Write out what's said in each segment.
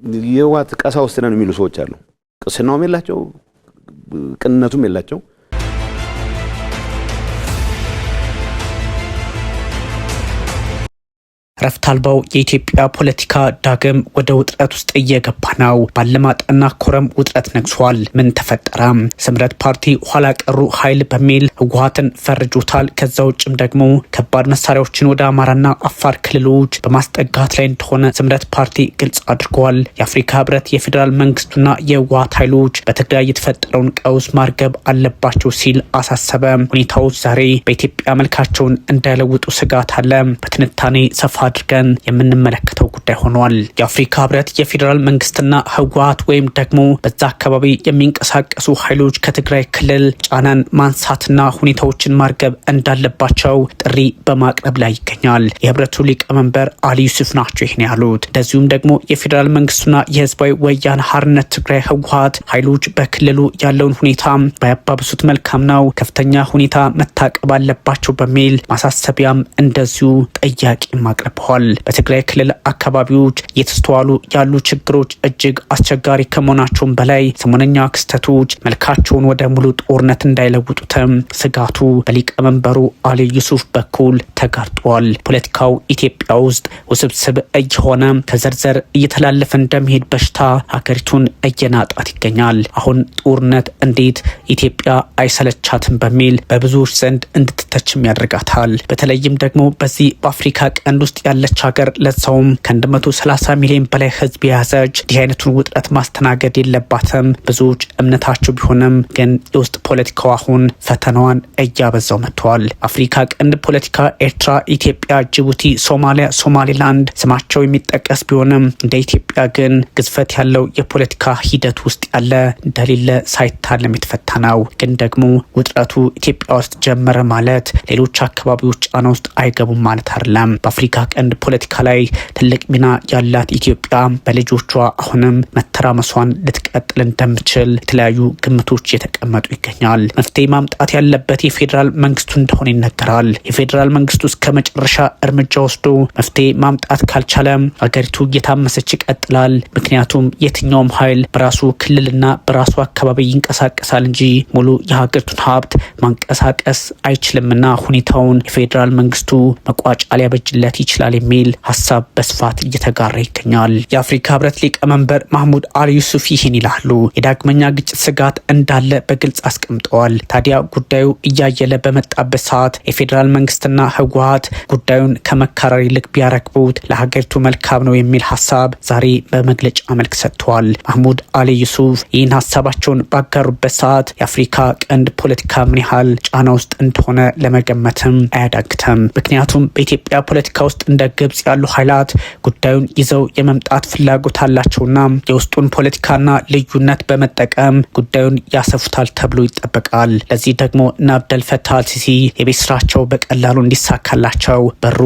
የዋት ቀሳውስት ነን የሚሉ ሰዎች አሉ። ቅስናውም የላቸው ቅንነቱም የላቸው። ረፍት አልባው የኢትዮጵያ ፖለቲካ ዳግም ወደ ውጥረት ውስጥ እየገባ ነው። ባለማጣና ኮረም ውጥረት ነግሷል። ምን ተፈጠረ? ስምረት ፓርቲ ኋላ ቀሩ ኃይል በሚል ህወሓትን ፈርጆታል። ከዛ ውጭም ደግሞ ከባድ መሳሪያዎችን ወደ አማራና አፋር ክልሎች በማስጠጋት ላይ እንደሆነ ስምረት ፓርቲ ግልጽ አድርጓል። የአፍሪካ ህብረት የፌዴራል መንግስቱና የህወሓት ኃይሎች በትግራይ የተፈጠረውን ቀውስ ማርገብ አለባቸው ሲል አሳሰበ። ሁኔታዎች ዛሬ በኢትዮጵያ መልካቸውን እንዳይለውጡ ስጋት አለ። በትንታኔ ሰፋ አድርገን የምንመለከተው ጉዳይ ሆኗል። የአፍሪካ ህብረት የፌዴራል መንግስትና ህወሓት ወይም ደግሞ በዛ አካባቢ የሚንቀሳቀሱ ኃይሎች ከትግራይ ክልል ጫናን ማንሳትና ሁኔታዎችን ማርገብ እንዳለባቸው ጥሪ በማቅረብ ላይ ይገኛል። የህብረቱ ሊቀመንበር አሊ ዩሱፍ ናቸው ይህን ያሉት። እንደዚሁም ደግሞ የፌዴራል መንግስቱና የህዝባዊ ወያነ ሓርነት ትግራይ ህወሓት ኃይሎች በክልሉ ያለውን ሁኔታ ባያባብሱት መልካም ነው፣ ከፍተኛ ሁኔታ መታቀብ አለባቸው በሚል ማሳሰቢያም እንደዚሁ ጥያቄ ማቅረብ በትግራይ ክልል አካባቢዎች እየተስተዋሉ ያሉ ችግሮች እጅግ አስቸጋሪ ከመሆናቸውም በላይ ሰሞነኛ ክስተቶች መልካቸውን ወደ ሙሉ ጦርነት እንዳይለውጡትም ስጋቱ በሊቀመንበሩ አሊ ዩሱፍ በኩል ተጋርጧል። ፖለቲካው ኢትዮጵያ ውስጥ ውስብስብ እየሆነ ከዘርዘር እየተላለፈ እንደሚሄድ በሽታ ሀገሪቱን እየናጣት ይገኛል። አሁን ጦርነት እንዴት ኢትዮጵያ አይሰለቻትም በሚል በብዙዎች ዘንድ እንድትተችም ያደርጋታል። በተለይም ደግሞ በዚህ በአፍሪካ ቀንድ ውስጥ ያለች ሀገር ለዛውም ከ130 ሚሊዮን በላይ ህዝብ የያዘች እንዲህ አይነቱን ውጥረት ማስተናገድ የለባትም ብዙዎች እምነታቸው ቢሆንም ግን የውስጥ ፖለቲካው አሁን ፈተናዋን እያበዛው መጥቷል። አፍሪካ ቀንድ ፖለቲካ ኤርትራ፣ ኢትዮጵያ፣ ጅቡቲ፣ ሶማሊያ፣ ሶማሊላንድ ስማቸው የሚጠቀስ ቢሆንም እንደ ኢትዮጵያ ግን ግዝፈት ያለው የፖለቲካ ሂደት ውስጥ ያለ እንደሌለ ሳይታለም የተፈታ ነው። ግን ደግሞ ውጥረቱ ኢትዮጵያ ውስጥ ጀመረ ማለት ሌሎች አካባቢዎች ጫና ውስጥ አይገቡም ማለት አይደለም። በአፍሪካ ቀንድ ፖለቲካ ላይ ትልቅ ሚና ያላት ኢትዮጵያ በልጆቿ አሁንም መተራመሷን ልትቀጥል እንደምችል የተለያዩ ግምቶች የተቀመጡ ይገኛል። መፍትሄ ማምጣት ያለበት የፌዴራል መንግስቱ እንደሆነ ይነገራል። የፌዴራል መንግስቱ እስከ መጨረሻ እርምጃ ወስዶ መፍትሄ ማምጣት ካልቻለ አገሪቱ እየታመሰች ይቀጥላል። ምክንያቱም የትኛውም ኃይል በራሱ ክልልና በራሱ አካባቢ ይንቀሳቀሳል እንጂ ሙሉ የሀገሪቱን ሀብት ማንቀሳቀስ አይችልምና ሁኔታውን የፌዴራል መንግስቱ መቋጫ ሊያበጅለት ይችላል የሚል ሀሳብ በስፋት እየተጋራ ይገኛል። የአፍሪካ ህብረት ሊቀመንበር ማህሙድ አሊ ዩሱፍ ይህን ይላሉ። የዳግመኛ ግጭት ስጋት እንዳለ በግልጽ አስቀምጠዋል። ታዲያ ጉዳዩ እያየለ በመጣበት ሰዓት የፌዴራል መንግስትና ህወሓት ጉዳዩን ከመካረር ይልቅ ቢያረግቡት ለሀገሪቱ መልካም ነው የሚል ሀሳብ ዛሬ በመግለጫ መልክ ሰጥተዋል። ማህሙድ አሊ ዩሱፍ ይህን ሀሳባቸውን ባጋሩበት ሰዓት የአፍሪካ ቀንድ ፖለቲካ ምን ያህል ጫና ውስጥ እንደሆነ ለመገመትም አያዳግተም። ምክንያቱም በኢትዮጵያ ፖለቲካ ውስጥ እንደ ግብጽ ያሉ ኃይላት ጉዳዩን ይዘው የመምጣት ፍላጎት አላቸውና የውስጡን ፖለቲካና ልዩነት በመጠቀም ጉዳዩን ያሰፉታል ተብሎ ይጠበቃል። ለዚህ ደግሞ እነ አብደል ፈታህ አልሲሲ የቤት ስራቸው በቀላሉ እንዲሳካላቸው በሩ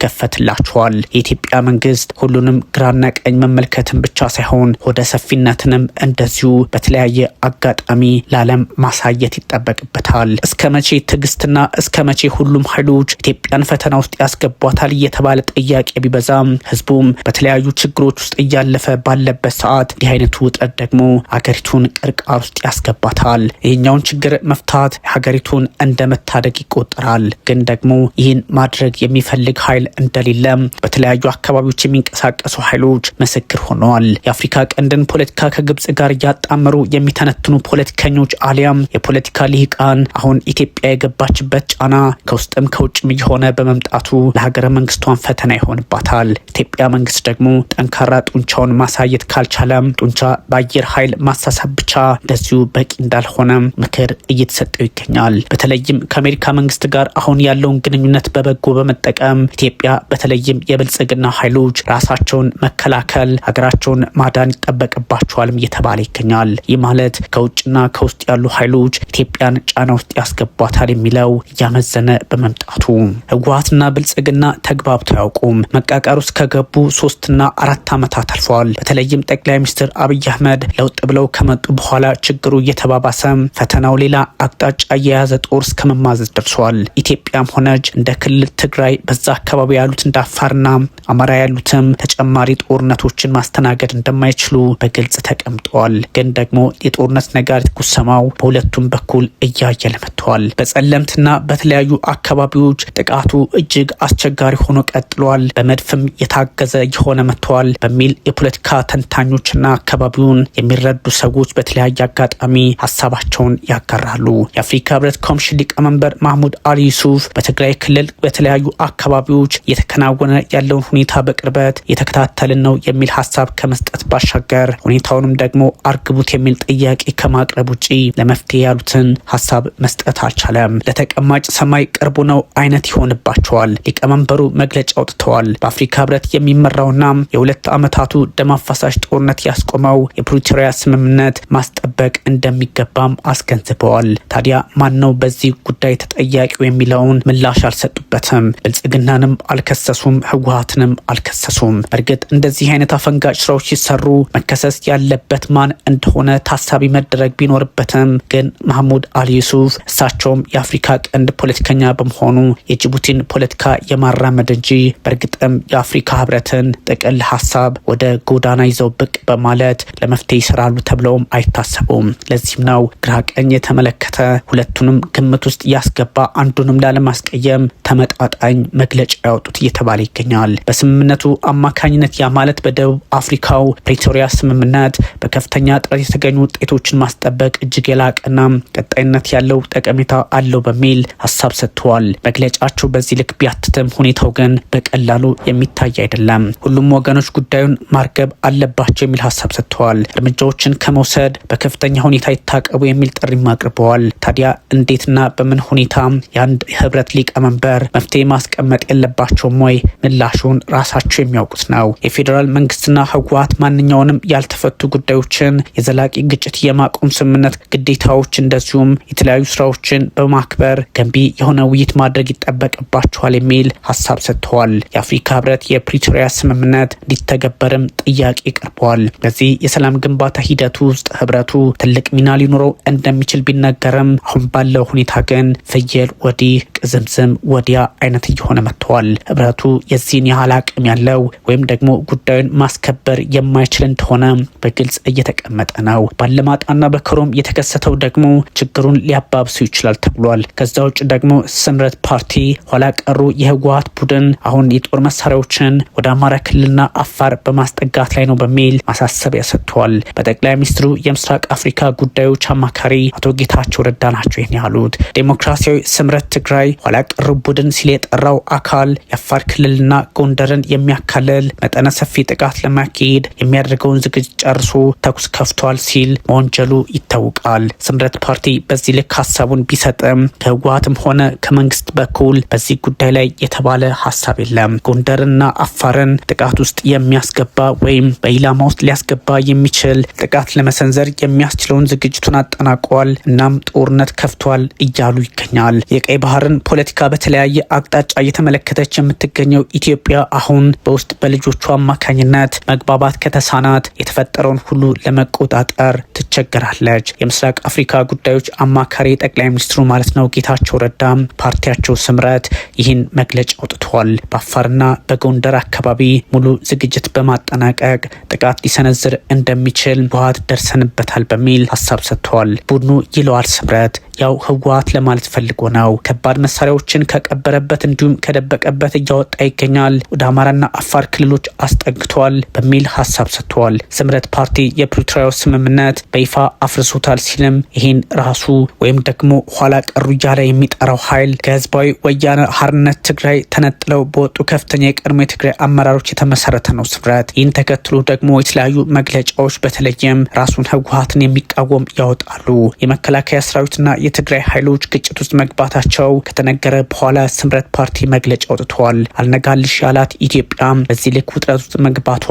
ይከፈትላቸዋል። የኢትዮጵያ መንግስት ሁሉንም ግራና ቀኝ መመልከትን ብቻ ሳይሆን ወደ ሰፊነትንም እንደዚሁ በተለያየ አጋጣሚ ለዓለም ማሳየት ይጠበቅበታል። እስከ መቼ ትዕግስትና እስከ መቼ ሁሉም ኃይሎች ኢትዮጵያን ፈተና ውስጥ ያስገቧታል እየተባለ ጥያቄ ቢበዛም ህዝቡም በተለያዩ ችግሮች ውስጥ እያለፈ ባለበት ሰዓት እንዲህ አይነቱ ውጥረት ደግሞ ሀገሪቱን ቅርቃር ውስጥ ያስገባታል። ይህኛውን ችግር መፍታት ሀገሪቱን እንደ መታደግ ይቆጠራል። ግን ደግሞ ይህን ማድረግ የሚፈልግ ኃይል እንደሌለም በተለያዩ አካባቢዎች የሚንቀሳቀሱ ኃይሎች ምስክር ሆነዋል። የአፍሪካ ቀንድን ፖለቲካ ከግብጽ ጋር እያጣመሩ የሚተነትኑ ፖለቲከኞች አሊያም የፖለቲካ ልሂቃን አሁን ኢትዮጵያ የገባችበት ጫና ከውስጥም ከውጭም እየሆነ በመምጣቱ ለሀገረ መንግስቷን ፈተና ይሆንባታል። ኢትዮጵያ መንግስት ደግሞ ጠንካራ ጡንቻውን ማሳየት ካልቻለም ጡንቻ በአየር ኃይል ማሳሳብ ብቻ እንደዚሁ በቂ እንዳልሆነ ምክር እየተሰጠው ይገኛል። በተለይም ከአሜሪካ መንግስት ጋር አሁን ያለውን ግንኙነት በበጎ በመጠቀም ኢትዮጵያ በተለይም የብልጽግና ኃይሎች ራሳቸውን መከላከል ሀገራቸውን ማዳን ይጠበቅባቸዋልም እየተባለ ይገኛል። ይህ ማለት ከውጭና ከውስጥ ያሉ ኃይሎች ኢትዮጵያን ጫና ውስጥ ያስገቧታል የሚለው እያመዘነ በመምጣቱ ህወሓትና ብልጽግና ተግባብቶ ተዋግተው አያውቁም። መቃቃር ውስጥ ከገቡ 3 እና 4 ዓመታት አልፈዋል። በተለይም ጠቅላይ ሚኒስትር አብይ አህመድ ለውጥ ብለው ከመጡ በኋላ ችግሩ እየተባባሰ ፈተናው ሌላ አቅጣጫ የያዘ ጦር እስከ መማዘዝ ደርሷል። ኢትዮጵያም ሆነች እንደ ክልል ትግራይ በዛ አካባቢ ያሉት እንደ አፋርና አማራ ያሉትም ተጨማሪ ጦርነቶችን ማስተናገድ እንደማይችሉ በግልጽ ተቀምጠዋል። ግን ደግሞ የጦርነት ነጋሪት ጉሰማው በሁለቱም በኩል እያየለ መጥቷል። በጸለምትና በተለያዩ አካባቢዎች ጥቃቱ እጅግ አስቸጋሪ ሆኖ ቀጥሏል። በመድፍም የታገዘ የሆነ መጥቷል በሚል የፖለቲካ ተንታኞችና አካባቢውን የሚረዱ ሰዎች በተለያየ አጋጣሚ ሀሳባቸውን ያጋራሉ። የአፍሪካ ህብረት ኮሚሽን ሊቀመንበር ማህሙድ አሊ ዩሱፍ በትግራይ ክልል በተለያዩ አካባቢዎች እየተከናወነ ያለውን ሁኔታ በቅርበት የተከታተልን ነው የሚል ሀሳብ ከመስጠት ባሻገር ሁኔታውንም ደግሞ አርግቡት የሚል ጥያቄ ከማቅረብ ውጪ ለመፍትሄ ያሉትን ሀሳብ መስጠት አልቻለም። ለተቀማጭ ሰማይ ቅርቡ ነው አይነት ይሆንባቸዋል። ሊቀመንበሩ መግለጫ አውጥተዋል። በአፍሪካ ህብረት የሚመራውና የ2 ዓመታቱ ደም አፋሳሽ ጦርነት ያስቆመው የፕሪቶሪያ ስምምነት ማስጠበቅ እንደሚገባም አስገንዝበዋል። ታዲያ ማን ነው በዚህ ጉዳይ ተጠያቂው የሚለውን ምላሽ አልሰጡበትም። ብልጽግናንም አልከሰሱም፣ ህወሓትንም አልከሰሱም። በእርግጥ እንደዚህ አይነት አፈንጋጭ ስራዎች ሲሰሩ መከሰስ ያለበት ማን እንደሆነ ታሳቢ መደረግ ቢኖርበትም ግን ማህሙድ አሊ ዩሱፍ እሳቸውም የአፍሪካ ቀንድ ፖለቲከኛ በመሆኑ የጅቡቲን ፖለቲካ የማራመድ እንጂ በእርግጥም የአፍሪካ ህብረትን ጥቅል ሀሳብ ወደ ጎዳና ይዘው ብቅ በማለት ለመፍትሄ ይሰራሉ ተብለውም አይታሰቡም። ለዚህም ነው ግራ ቀኝ የተመለከተ ሁለቱንም ግምት ውስጥ ያስገባ አንዱንም ላለማስቀየም ተመጣጣኝ መግለጫ ያወጡት እየተባለ ይገኛል። በስምምነቱ አማካኝነት ያ ማለት በደቡብ አፍሪካው ፕሪቶሪያ ስምምነት በከፍተኛ ጥረት የተገኙ ውጤቶችን ማስጠበቅ እጅግ የላቀና ቀጣይነት ያለው ጠቀሜታ አለው በሚል ሀሳብ ሰጥተዋል። መግለጫቸው በዚህ ልክ ቢያትትም ሁኔታው ግን በቀላሉ የሚታይ አይደለም። ሁሉም ወገኖች ጉዳዩን ማርገብ አለባቸው የሚል ሀሳብ ሰጥተዋል። እርምጃዎችን ከመውሰድ በከፍተኛ ሁኔታ ይታቀቡ የሚል ጥሪም አቅርበዋል። ታዲያ እንዴትና በምን ሁኔታ የአንድ ህብረት ሊቀመንበር መፍትሄ ማስቀመጥ የለባቸውም ወይ? ምላሹን ራሳቸው የሚያውቁት ነው። የፌዴራል መንግስትና ህወሓት ማንኛውንም ያልተፈቱ ጉዳዮችን የዘላቂ ግጭት የማቆም ስምምነት ግዴታዎች እንደዚሁም የተለያዩ ስራዎችን በማክበር ገንቢ የሆነ ውይይት ማድረግ ይጠበቅባቸዋል የሚል ሀሳብ ሰጥተዋል። የአፍሪካ ህብረት የፕሪቶሪያ ስምምነት እንዲተገበርም ጥያቄ ቀርበዋል። በዚህ የሰላም ግንባታ ሂደት ውስጥ ህብረቱ ትልቅ ሚና ሊኖረው እንደሚችል ቢነገርም አሁን ባለው ሁኔታ ግን ፍየል ወዲህ ቅዝምዝም ወዲያ አይነት እየሆነ መጥተዋል። ህብረቱ የዚህን ያህል አቅም ያለው ወይም ደግሞ ጉዳዩን ማስከበር የማይችል እንደሆነ በግልጽ እየተቀመጠ ነው። ባለማጣና በከሮም የተከሰተው ደግሞ ችግሩን ሊያባብሱ ይችላል ተብሏል። ከዛ ውጭ ደግሞ ስምረት ፓርቲ ኋላ ቀሩ የህወሓት ቡድን አሁን የጦር መሳሪያዎችን ወደ አማራ ክልልና አፋር በማስጠጋት ላይ ነው በሚል ማሳሰቢያ ሰጥተዋል። በጠቅላይ ሚኒስትሩ የምስራቅ አፍሪካ ጉዳዮች አማካሪ አቶ ጌታቸው ረዳ ናቸው ይህን ያሉት። ዴሞክራሲያዊ ስምረት ትግራይ ኋላ ቀሩ ቡድን ሲል የጠራው አካል የአፋር ክልልና ጎንደርን የሚያካልል መጠነ ሰፊ ጥቃት ለማካሄድ የሚያደርገውን ዝግጅት ጨርሶ ተኩስ ከፍቷል ሲል መወንጀሉ ይታወቃል። ስምረት ፓርቲ በዚህ ልክ ሀሳቡን ቢሰጥም ከህወሓትም ሆነ ከመንግስት በኩል በዚህ ጉዳይ ላይ የተባለ ሀሳብ የለም። ጎንደርና አፋርን ጥቃት ውስጥ የሚያስገባ ወይም በኢላማ ውስጥ ሊያስገባ የሚችል ጥቃት ለመሰንዘር የሚያስችለውን ዝግጅቱን አጠናቋል፣ እናም ጦርነት ከፍቷል እያሉ ይገኛል። የቀይ ባህርን ፖለቲካ በተለያየ አቅጣጫ እየተመለከተች የምትገኘው ኢትዮጵያ አሁን በውስጥ በልጆቿ አማካኝነት መግባባት ከተሳናት የተፈጠረውን ሁሉ ለመቆጣጠር ትቸገራለች። የምስራቅ አፍሪካ ጉዳዮች አማካሪ ጠቅላይ ሚኒስትሩ ማለት ነው ጌታቸው ረዳም ፓርቲያቸው ስምረት ይህን መግለጫ አውጥቷል። በአፋርና በጎንደር አካባቢ ሙሉ ዝግጅት በማጠናቀቅ ጥቃት ሊሰነዝር እንደሚችል ህወሓት ደርሰንበታል በሚል ሀሳብ ሰጥተዋል። ቡድኑ ይለዋል ስምረት ያው ህወሓት ለማለት ፈልጎ ነው። ከባድ መሳሪያዎችን ከቀበረበት እንዲሁም ከደበቀበት እያወጣ ይገኛል። ወደ አማራና አፋር ክልሎች አስጠግቷል በሚል ሀሳብ ሰጥተዋል። ስምረት ፓርቲ የፕሪቶሪያው ስምምነት በይፋ አፍርሶታል ሲልም ይህን ራሱ ወይም ደግሞ ኋላ ቀሩ እያለ የሚጠራው ኃይል ከህዝባዊ ወያነ ሓርነት ትግራይ ተነጥለው በወጡ ከፍተኛ የቀድሞ የትግራይ አመራሮች የተመሰረተ ነው ስምረት። ይህን ተከትሎ ደግሞ የተለያዩ መግለጫዎች በተለይም ራሱን ህወሓትን የሚቃወም ያወጣሉ። የመከላከያ ሰራዊትና የትግራይ ኃይሎች ግጭት ውስጥ መግባታቸው ከተነገረ በኋላ ስምረት ፓርቲ መግለጫ አውጥቷል። አልነጋልሽ ያላት ኢትዮጵያ በዚህ ልክ ውጥረት ውስጥ መግባቷ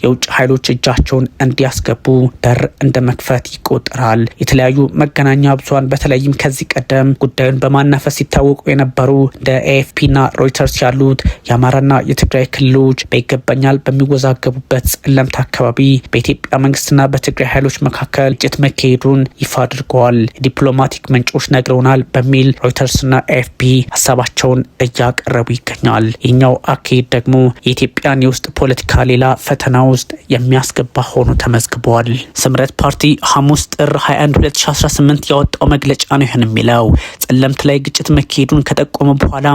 የውጭ ኃይሎች እጃቸውን እንዲያስገቡ በር እንደ መክፈት ይቆጠራል። የተለያዩ መገናኛ ብዙሃን በተለይም ከዚህ ቀደም ጉዳዩን በማናፈስ ሲታወቁ የነበሩ እንደ ኤኤፍፒና ሮይተርስ ያሉት የአማራና የትግራይ ክልሎች በይገባኛል በሚወዛገቡበት ጸለምት አካባቢ በኢትዮጵያ መንግስትና በትግራይ ኃይሎች መካከል ግጭት መካሄዱን ይፋ አድርገዋል። የዲፕሎማቲክ ምንጮች ነግረውናል በሚል ሮይተርስና ኤኤፍፒ ሀሳባቸውን እያቀረቡ ይገኛል። ይህኛው አካሄድ ደግሞ የኢትዮጵያን የውስጥ ፖለቲካ ሌላ ፈተና ውስጥ የሚያስገባ ሆኖ ተመዝግቧል። ስምረት ፓርቲ ሐሙስ ጥር 21 2018 ያወጣው መግለጫ ነው ይህን የሚለው። ጸለምት ላይ ግጭት መካሄዱን ከጠቆመ በኋላ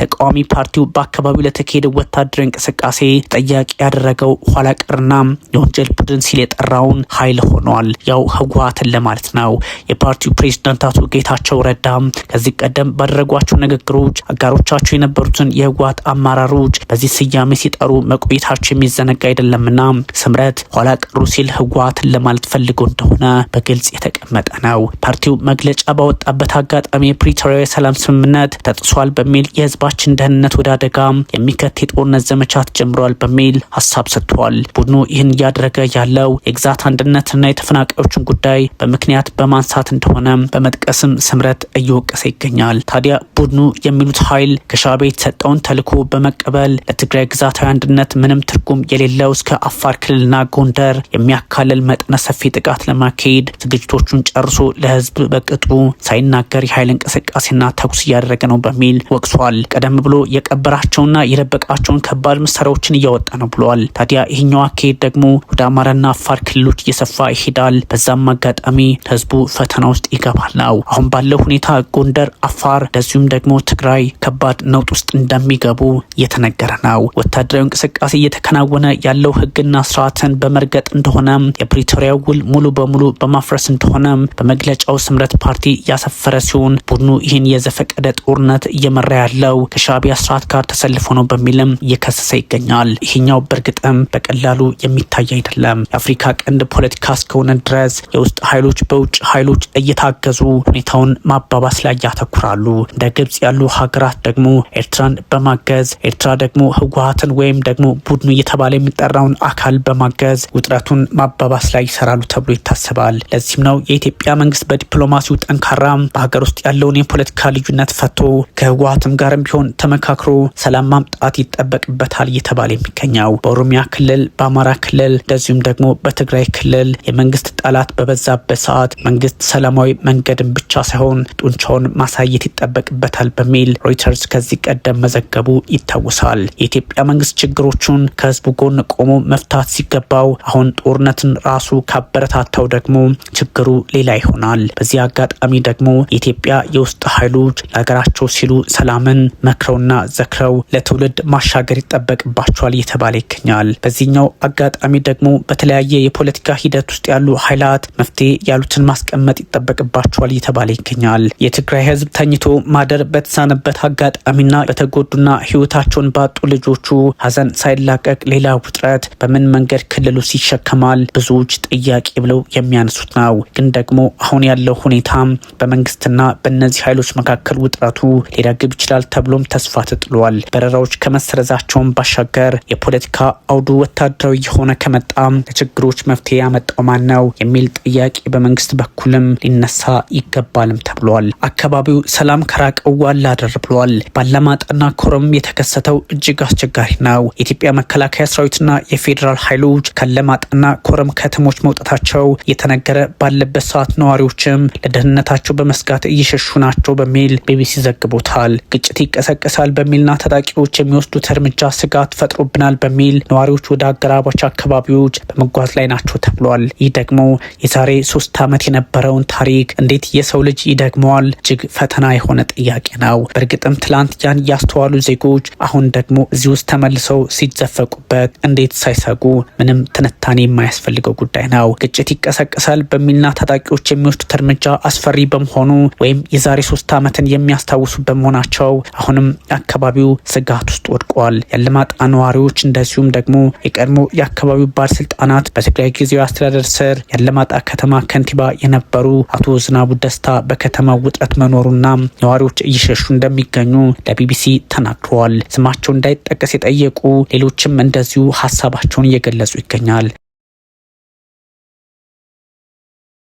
ተቃዋሚ ፓርቲው በአካባቢው ለተካሄደው ወታደራዊ እንቅስቃሴ ጠያቂ ያደረገው ኋላ ቀርና የወንጀል ቡድን ሲል የጠራውን ኃይል ሆኗል። ያው ህወሓትን ለማለት ነው። የፓርቲው ፕሬዝዳንት አቶ ጌታቸው ረዳ ከዚህ ቀደም ባደረጓቸው ንግግሮች አጋሮቻቸው የነበሩትን የህወሓት አመራሮች በዚህ ስያሜ ሲጠሩ መቆየታቸው የሚዘነጋ አይደለምና ስምረት ኋላ ቀሩ ሲል ህወሓትን ለማለት ፈልጎ እንደሆነ በግልጽ የተቀመጠ ነው። ፓርቲው መግለጫ ባወጣበት አጋጣሚ የፕሪቶሪያ የሰላም ስምምነት ተጥሷል በሚል የህዝባችን ደህንነት ወደ አደጋ የሚከት የጦርነት ዘመቻ ተጀምሯል በሚል ሀሳብ ሰጥቷል። ቡድኑ ይህን እያደረገ ያለው የግዛት አንድነትና የተፈናቃዮችን ጉዳይ በምክንያት በማንሳት እንደሆነ በመጥቀስም ስምረት እየወቀሰ ይገኛል። ታዲያ ቡድኑ የሚሉት ኃይል ከሻዕቢያ የተሰጠውን ተልዕኮ በመቀበል ለትግራይ ግዛታዊ አንድነት ምንም ትርጉም የሌለው እስከ አፋር ክልልና ጎንደር የሚያካልል መጠነ ሰፊ ጥቃት ለማካሄድ ዝግጅቶቹን ጨርሶ ለህዝብ በቅጡ ሳይናገር የኃይል እንቅስቃሴና ተኩስ እያደረገ ነው በሚል ወቅሷል። ቀደም ብሎ የቀበራቸውና የደበቃቸውን ከባድ መሳሪያዎችን እያወጣ ነው ብሏል። ታዲያ ይህኛው አካሄድ ደግሞ ወደ አማራና አፋር ክልሎች እየሰፋ ይሄዳል። በዛም አጋጣሚ ህዝቡ ፈተና ውስጥ ይገባል ነው። አሁን ባለው ሁኔታ ጎንደር፣ አፋር እንደዚሁም ደግሞ ትግራይ ከባድ ነውጥ ውስጥ እንደሚገቡ እየተነገረ ነው። ወታደራዊ እንቅስቃሴ እየተከናወነ ያለው ህግና ስርዓትን በመርገጥ እንደሆነ የፕሪቶሪያ ውል ሙሉ በሙሉ በማፍረስ እንደሆነ በመግለጫው ስምረት ፓርቲ ያሰፈረ ሲሆን ቡድኑ ይህን የዘፈቀደ ጦርነት እየመራ ያለው ከሻዕቢያ ስርዓት ጋር ተሰልፎ ነው በሚልም እየከሰሰ ይገኛል። ይህኛው በእርግጥም በቀላሉ የሚታይ አይደለም። የአፍሪካ ቀንድ ፖለቲካ እስከሆነ ድረስ የውስጥ ኃይሎች በውጭ ኃይሎች እየታገዙ ሁኔታውን ማባባስ ላይ ያተኩራሉ። እንደ ግብጽ ያሉ ሀገራት ደግሞ ኤርትራን በማገዝ ኤርትራ ደግሞ ህወሓትን ወይም ደግሞ ቡድኑ እየተባለ የሚጠራውን አካል በማገዝ ውጥረቱን ማባባስ ላይ ይሰራሉ ተብሎ ይታሰባል። ለዚህም ነው የኢትዮጵያ መንግስት በዲፕሎማሲው ጠንካራ በሀገር ውስጥ ያለውን የፖለቲካ ልዩነት ፈቶ ከህወሓትም ጋርም ቢሆን ተመካክሮ ሰላም ማምጣት ይጠበቅበታል እየተባለ የሚገኘው። በኦሮሚያ ክልል፣ በአማራ ክልል እንደዚሁም ደግሞ በትግራይ ክልል የመንግስት ጠላት በበዛበት ሰዓት መንግስት ሰላማዊ መንገድን ብቻ ሳይሆን ጡንቻውን ማሳየት ይጠበቅበታል በሚል ሮይተርስ ከዚህ ቀደም መዘገቡ ይታወሳል። የኢትዮጵያ መንግስት ችግሮቹን ከህዝቡ ጎን ቆሞ መፍታት ሲገባው አሁን ጦርነትን ራሱ ካበረታታው ደግሞ ችግሩ ሌላ ይሆናል። በዚህ አጋጣሚ ደግሞ የኢትዮጵያ የውስጥ ኃይሎች ለሀገራቸው ሲሉ ሰላምን መክረውና ዘክረው ለትውልድ ማሻገር ይጠበቅባቸዋል እየተባለ ይገኛል። በዚህኛው አጋጣሚ ደግሞ በተለያየ የፖለቲካ ሂደት ውስጥ ያሉ ኃይላት መፍትሄ ያሉትን ማስቀመጥ ይጠበቅባቸዋል እየተባለ ይገኛል። የትግራይ ህዝብ ተኝቶ ማደር በተሳነበት አጋጣሚና በተጎዱና ህይወታቸውን ባጡ ልጆቹ ሀዘን ሳይላቀቅ ሌላ ውጥረት በምን መንገድ ክልሉ ይሸከማል? ብዙዎች ጥያቄ ብለው የሚያነሱት ነው። ግን ደግሞ አሁን ያለው ሁኔታ በመንግስትና በእነዚህ ኃይሎች መካከል ውጥረቱ ሊረግብ ይችላል ተብሎም ተስፋ ተጥሏል። በረራዎች ከመሰረዛቸውን ባሻገር የፖለቲካ አውዱ ወታደራዊ የሆነ ከመጣ ለችግሮች መፍትሄ ያመጣው ማን ነው የሚል ጥያቄ በመንግስት በኩልም ሊነሳ ይገባልም ተብሏል። አካባቢው ሰላም ከራቀው ዋላ አደር ብሏል። ባላማጣና ኮረም የተከሰተው እጅግ አስቸጋሪ ነው። የኢትዮጵያ መከላከያ ሰራዊትና የፌዴራል ኃይሎች ካላማጣና ኮረም ከተሞች መውጣታቸው የተነገረ ባለበት ሰዓት ነዋሪዎችም ለደህንነታቸው በመስጋት እየሸሹ ናቸው በሚል ቢቢሲ ዘግቦታል። ግጭት ይቀሰቀሳል በሚልና ታጣቂዎች የሚወስዱት እርምጃ ስጋት ፈጥሮብናል በሚል ነዋሪዎች ወደ አገራባች አካባቢዎች በመጓዝ ላይ ናቸው ተብሏል። ይህ ደግሞ የዛሬ 3 ዓመት የነበረውን ታሪክ እንዴት የሰው ልጅ ይደግመዋል? እጅግ ፈተና የሆነ ጥያቄ ነው። በእርግጥም ትላንት ያን ያስተዋሉ ዜጎች አሁን ደግሞ እዚህ ውስጥ ተመልሰው ሲዘፈቁበት እንዴት ሳይሰጉ ምንም ትንታኔ የማያስፈልገው ጉዳይ ነው። ግጭት ይቀሰቀሳል በሚልና ታጣቂዎች የሚወስዱት እርምጃ አስፈሪ በመሆኑ ወይም የዛሬ 3 ዓመትን የሚያስታውሱ በመሆናቸው አሁንም አካባቢው ስጋት ውስጥ ወድቋል። ያላማጣ ነዋሪዎች እንደዚሁም ደግሞ የቀድሞ የአካባቢው ባለስልጣናት በትግራይ ጊዜያዊ አስተዳደር ስር ያላማጣ ከተማ ከንቲባ የነበሩ አቶ ዝናቡ ደሴ ላስታ በከተማው ውጥረት መኖሩና ነዋሪዎች እየሸሹ እንደሚገኙ ለቢቢሲ ተናግረዋል። ስማቸው እንዳይጠቀስ የጠየቁ ሌሎችም እንደዚሁ ሀሳባቸውን እየገለጹ ይገኛል።